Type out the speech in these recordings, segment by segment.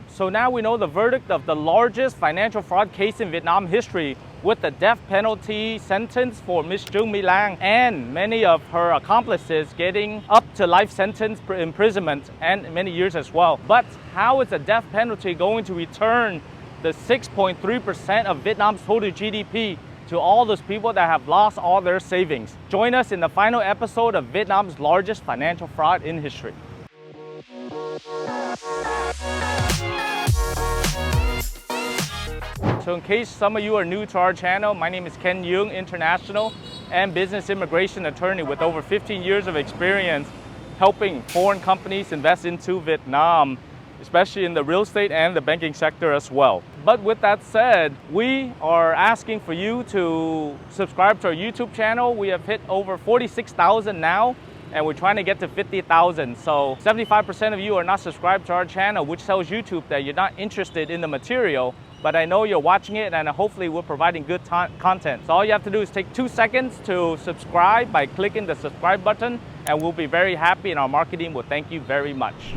So now we know the verdict of the largest financial fraud case in Vietnam history, with the death penalty sentence for Ms. Truong My Lan and many of her accomplices getting up to life sentence imprisonment and many years as well. But how is the death penalty going to return the 6.3% of Vietnam's total GDP to all those people that have lost all their savings? Join us in the final episode of Vietnam's largest financial fraud in history. So in case some of you are new to our channel, my name is Ken Duong, international and business immigration attorney with over 15 years of experience helping foreign companies invest into Vietnam, especially in the real estate and the banking sector as well. But with that said, we are asking for you to subscribe to our YouTube channel. We have hit over 46,000 now, and we're trying to get to 50,000. So 75% of you are not subscribed to our channel, which tells YouTube that you're not interested in the material. But I know you're watching it, and hopefully we're providing good content. So all you have to do is take 2 seconds to subscribe by clicking the subscribe button, and we'll be very happy, and our marketing will thank you very much.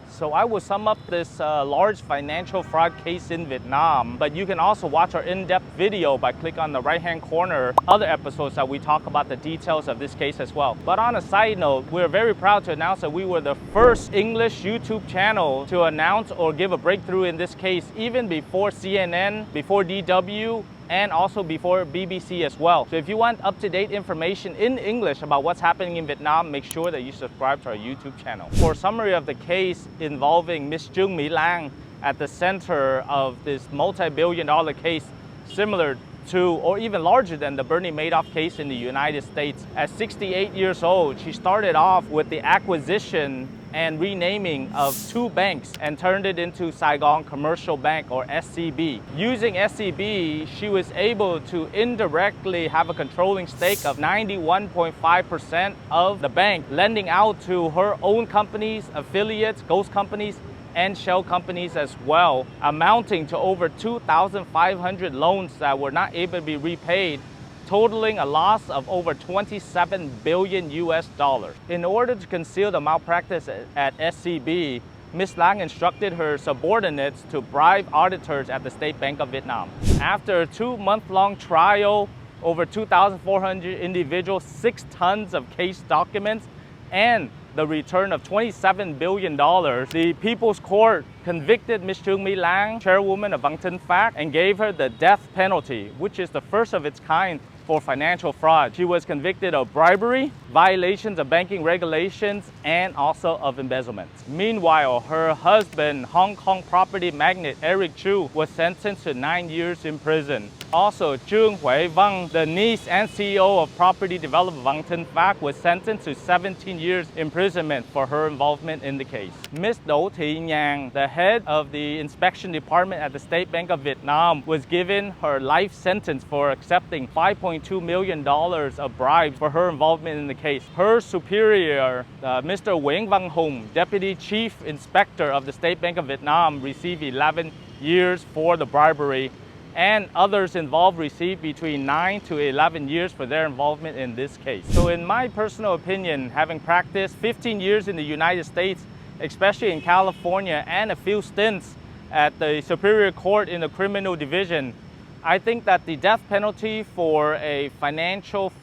So I will sum up this large financial fraud case in Vietnam, but you can also watch our in-depth video by clicking on the right-hand corner, other episodes that we talk about the details of this case as well. But on a side note, we're very proud to announce that we were the first English YouTube channel to announce or give a breakthrough in this case, even before CNN, before DW, and also before BBC as well. So if you want up-to-date information in English about what's happening in Vietnam, make sure that you subscribe to our YouTube channel. For a summary of the case involving Ms. Truong My Lan at the center of this multi-billion-dollar case, similar to or even larger than the Bernie Madoff case in the United States. At 68 years old, she started off with the acquisition and renaming of 2 banks and turned it into Saigon Commercial Bank, or SCB. Using SCB, she was able to indirectly have a controlling stake of 91.5% of the bank, lending out to her own companies, affiliates, ghost companies, and shell companies as well, amounting to over 2,500 loans that were not able to be repaid, totaling a loss of over 27 billion US dollars. In order to conceal the malpractice at SCB, Ms. Lan instructed her subordinates to bribe auditors at the State Bank of Vietnam. After a 2-month-long trial, over 2,400 individuals, 6 tons of case documents, and the return of $27 billion, the People's Court convicted Ms. Truong My Lan, chairwoman of Thinh Phat, and gave her the death penalty, which is the first of its kind for financial fraud. She was convicted of bribery, violations of banking regulations, and also of embezzlement. Meanwhile, her husband, Hong Kong property magnate Eric Chu, was sentenced to 9 years in prison. Also, Trương Huệ Vân, the niece and CEO of property developer Thinh Phat, was sentenced to 17 years imprisonment for her involvement in the case. Ms. Đỗ Thị Nhàn, the head of the inspection department at the State Bank of Vietnam, was given her life sentence for accepting $5.2 million of bribes for her involvement in the case. Her superior, Mr. Nguyễn Văn Hùng, Deputy Chief Inspector of the State Bank of Vietnam, received 11 years for the bribery, and others involved received between 9 to 11 years for their involvement in this case. So in my personal opinion, having practiced 15 years in the United States, especially in California, and a few stints at the Superior Court in the criminal division, I think that the death penalty for a financial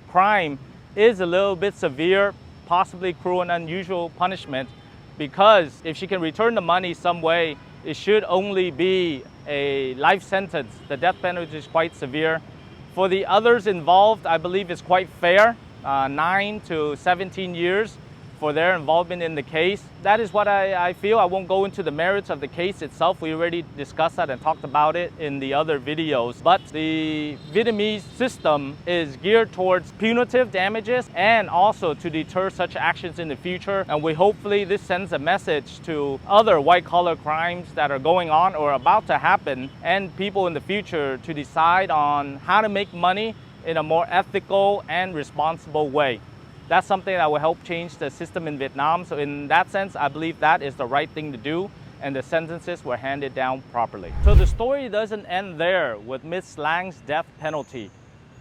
crime is a little bit severe, possibly cruel and unusual punishment, because if she can return the money some way, it should only be a life sentence. The death penalty is quite severe. For the others involved, I believe it's quite fair, 9 to 17 years for their involvement in the case. That is what I feel. I won't go into the merits of the case itself. We already discussed that and talked about it in the other videos. But the Vietnamese system is geared towards punitive damages and also to deter such actions in the future. And hopefully this sends a message to other white-collar crimes that are going on or about to happen, and people in the future to decide on how to make money in a more ethical and responsible way. That's something that will help change the system in Vietnam. So in that sense, I believe that is the right thing to do, and the sentences were handed down properly. So the story doesn't end there with Ms. Lan's death penalty.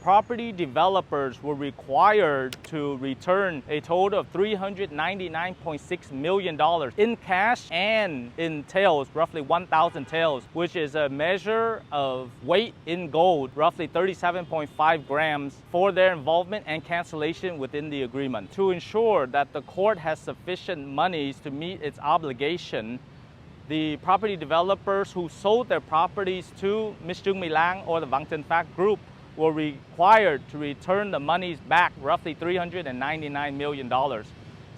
property developers were required to return a total of $399.6 million in cash and in taels, roughly 1,000 taels, which is a measure of weight in gold, roughly 37.5 grams, for their involvement and cancellation within the agreement. To ensure that the court has sufficient monies to meet its obligation, the property developers who sold their properties to Ms. Truong My Lan or the Thinh Phat Group were required to return the monies back, roughly $399 million,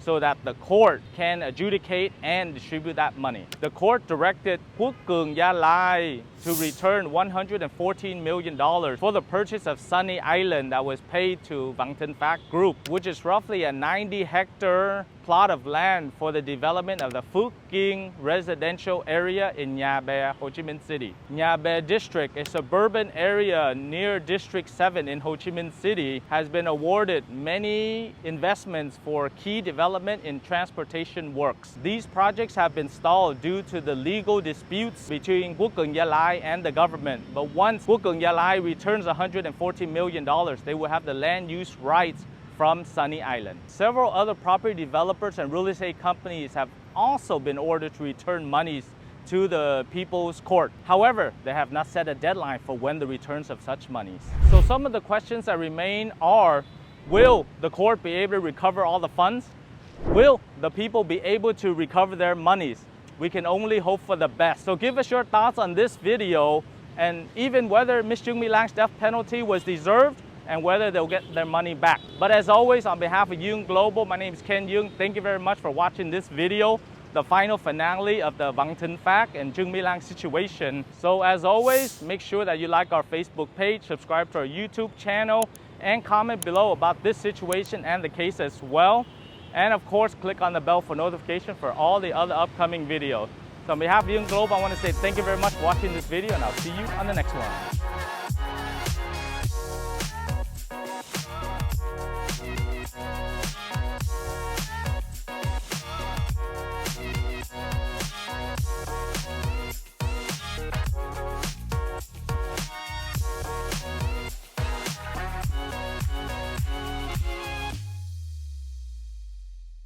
so that the court can adjudicate and distribute that money. The court directed Quốc Cường Gia Lai to return $114 million for the purchase of Sunny Island that was paid to Thinh Phat Group, which is roughly a 90-hectare plot of land for the development of the Phước Kieng residential area in Nhà Bè, Ho Chi Minh City. Nhà Bè District, a suburban area near District 7 in Ho Chi Minh City, has been awarded many investments for key development in transportation works. These projects have been stalled due to the legal disputes between Quốc Cường Gia Lai and the government. But once Quốc Cường Gia Lai returns $114 million, they will have the land use rights from Sunny Island. Several other property developers and real estate companies have also been ordered to return monies to the People's Court. However, they have not set a deadline for when the returns of such monies. So some of the questions that remain are, will the court be able to recover all the funds? Will the people be able to recover their monies? We can only hope for the best. So give us your thoughts on this video, and even whether Ms. Truong My Lan's death penalty was deserved and whether they'll get their money back. But as always, on behalf of Duong Global, my name is Ken Duong. Thank you very much for watching this video, the final finale of the Thinh Phat and Truong My Lan situation. So as always, make sure that you like our Facebook page, subscribe to our YouTube channel, and comment below about this situation and the case as well. And of course, click on the bell for notification for all the other upcoming videos. So on behalf of Duong Global, I want to say thank you very much for watching this video, and I'll see you on the next one.